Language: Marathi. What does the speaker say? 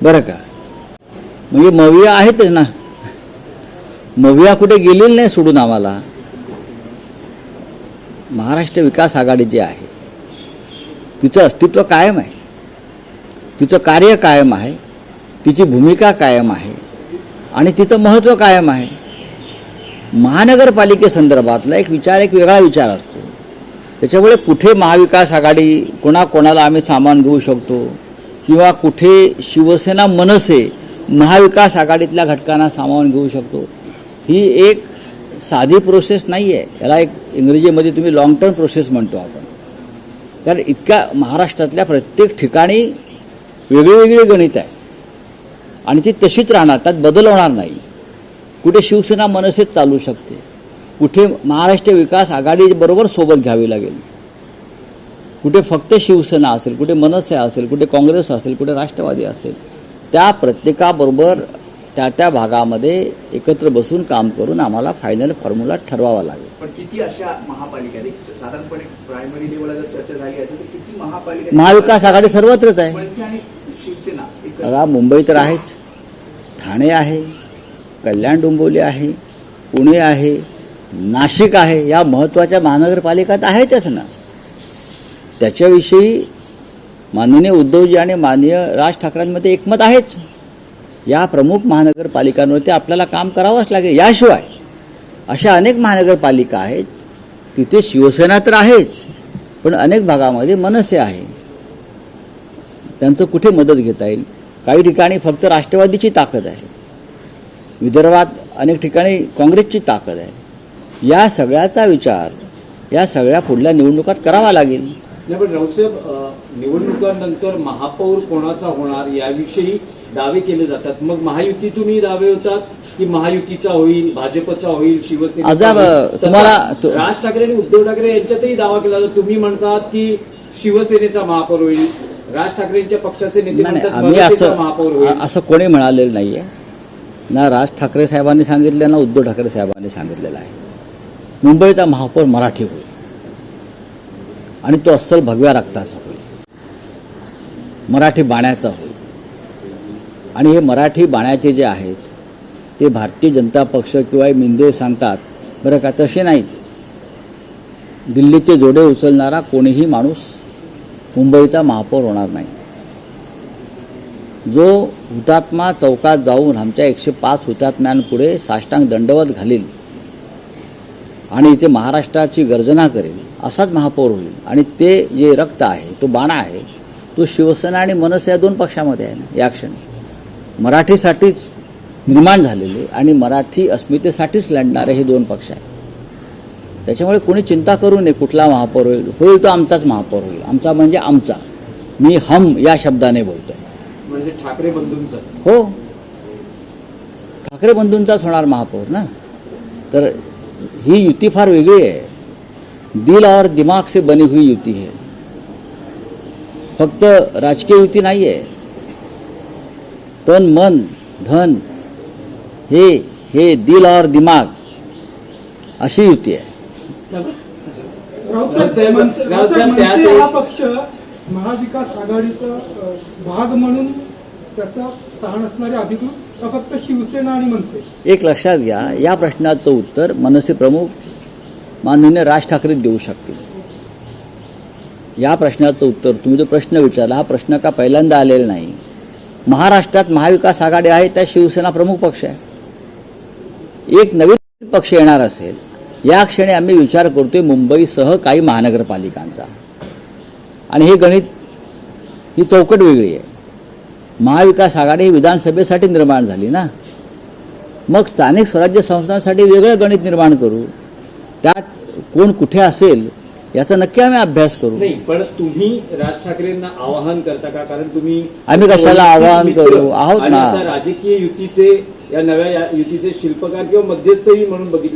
बरं का. म्हणजे मविया आहेतच ना, मविया कुठे गेलेली नाही सोडून. आम्हाला महाराष्ट्र विकास आघाडी जी आहे तिचं अस्तित्व कायम आहे, तिचं कार्य कायम आहे, तिची भूमिका कायम आहे आणि तिचं महत्त्व कायम आहे. महानगरपालिकेसंदर्भातला एक वेगळा विचार असतो. त्याच्यामुळे कुठे महाविकास आघाडी कोणाला आम्ही सामान घेऊ शकतो किंवा कुठे शिवसेना मनसे महाविकास आघाडीतल्या घटकांना सामावून घेऊ शकतो, ही एक साधी प्रोसेस नाही आहे. याला एक इंग्रजीमध्ये तुम्ही लॉंग टर्म प्रोसेस म्हणतो आपण. कारण इतक्या महाराष्ट्रातल्या प्रत्येक ठिकाणी वेगळी गणित आहे आणि ती तशीच राहणार, त्यात बदल होणार नाही. कुठे शिवसेना मनसेच चालू शकते, कुठे महाराष्ट्र विकास आघाडीबरोबर सोबत घ्यावी लागेल, कुठे फक्त शिवसेना असेल, कुठे मनसे असेल, कुठे काँग्रेस असेल, कुठे राष्ट्रवादी असेल. त्या प्रत्येकाबरोबर त्या भागामध्ये एकत्र बसून काम करून आम्हाला फायनल फॉर्म्युला ठरवावा लागेल. पण किती अशा महापालिका साधारणपणे प्रायमरी लेवलला जर चर्चा झाली असेल तर किती महापालिका? महाविकास आघाडी सर्वत्रच आहे. मनसे आणि शिवसेना बघा, मुंबई तर आहेच, ठाणे आहे, कल्याण डोंबिवली आहे, पुणे आहे, नाशिक आहे. या महत्त्वाच्या महानगरपालिकात आहेतच ना. त्याच्याविषयी माननीय उद्धवजी आणि माननीय राज ठाकरेंमध्ये एकमत आहेच. या प्रमुख महानगरपालिकांवरती आपल्याला काम करावंच लागेल. याशिवाय अशा अनेक महानगरपालिका आहेत तिथे शिवसेना तर आहेच, पण अनेक भागामध्ये मनसे आहे. त्यांचं कुठे मदत घेता येईल? काही ठिकाणी फक्त राष्ट्रवादीची ताकद आहे, विदर्भात अनेक ठिकाणी काँग्रेसची ताकद आहे. या सगळ्याचा विचार या सगळ्या पुढल्या निवडणुकात करावा लागेल. पण राऊतसाहेब, निवडणुकांनंतर महापौर कोणाचा होणार याविषयी दावे केले जातात. मग महायुतीतूनही दावे होतात की महायुतीचा होईल, भाजपचा होईल, शिवसेना. तुम्हाला राज ठाकरे आणि उद्धव ठाकरे यांच्यातही दावा केला जातो. तुम्ही म्हणतात की शिवसेनेचा महापौर होईल, राज ठाकरेंच्या पक्षाचे नेते म्हणतात मनसेचा महापौर होईल. असं कोणी म्हणालेलं नाहीये ना. राज ठाकरे साहेबांनी सांगितलं ना उद्धव ठाकरे साहेबांनी सांगितलेलं आहे. मुंबईचा महापौर मराठी होईल आणि तो अस्सल भगव्या रक्ताचा होईल, मराठी बाण्याचा होईल. आणि हे मराठी बाण्याचे जे आहेत ते भारतीय जनता पक्ष किंवा मिंदे सांगतात बरं का, तसे नाहीत. दिल्लीचे जोडे उचलणारा कोणीही माणूस मुंबईचा महापौर होणार नाही. जो हुतात्मा चौकात जाऊन आमच्या 105 हुतात्म्यांपुढे साष्टांग दंडवत घालील आणि इथे महाराष्ट्राची गर्जना करेल असाच महापौर होईल. आणि ते जे रक्त आहे, तो बाणा आहे, तो शिवसेना आणि मनसे या दोन पक्षामध्ये आहे ना. या क्षणी मराठीसाठीच निर्माण झालेले आणि मराठी अस्मितेसाठीच लढणारे हे दोन पक्ष आहेत. त्याच्यामुळे कोणी चिंता करू नये कुठला महापौर होईल तो आमचाच महापौर होईल. आमचा म्हणजे आमचा, मी हम या शब्दाने बोलतोय. म्हणजे ठाकरे बंधूंचा? हो, ठाकरे बंधूंचाच होणार महापौर ना. तर ही युती फार वेगळी आहे. दिल और दिमाग से बनी हुई युती है, फक्त राजकीय युती नाही आहे. तन मन धन हे दिल और दिमाग अशी युती आहे. मनसे हा पक्ष महाविकास आघाडीचा भाग म्हणून त्याचा स्थान असणारे अधिकृत का फक्त शिवसेना आणि मनसे? एक लक्षात घ्या, या प्रश्नाचं उत्तर मनसे प्रमुख माननीय राज ठाकरे देऊ शकतील. या प्रश्नाचं उत्तर, तुम्ही जो प्रश्न विचारला हा प्रश्न का पहिल्यांदा आलेला नाही. महाराष्ट्रात महाविकास आघाडी आहे, त्या शिवसेना प्रमुख पक्ष आहे. एक नवीन पक्ष येणार असेल या क्षणी आम्ही विचार करतोय मुंबईसह काही महानगरपालिकांचा. आणि हे गणित, ही चौकट वेगळी आहे. महाविकास आघाडी ही विधानसभेसाठी निर्माण झाली ना. मग स्थानिक स्वराज्य संस्थांसाठी वेगळं गणित निर्माण करू. त्यात कोण कुठे असेल याचा नक्की आम्ही अभ्यास करू. नाही, पण तुम्ही राज ठाकरेंना आवाहन करता का? कारण तुम्ही आम्ही कशाला आवाहन करू आहोत ना. राजकीय युतीचे, या नव्या युतीचे शिल्पकार किंवा मध्यस्थही म्हणून बघितले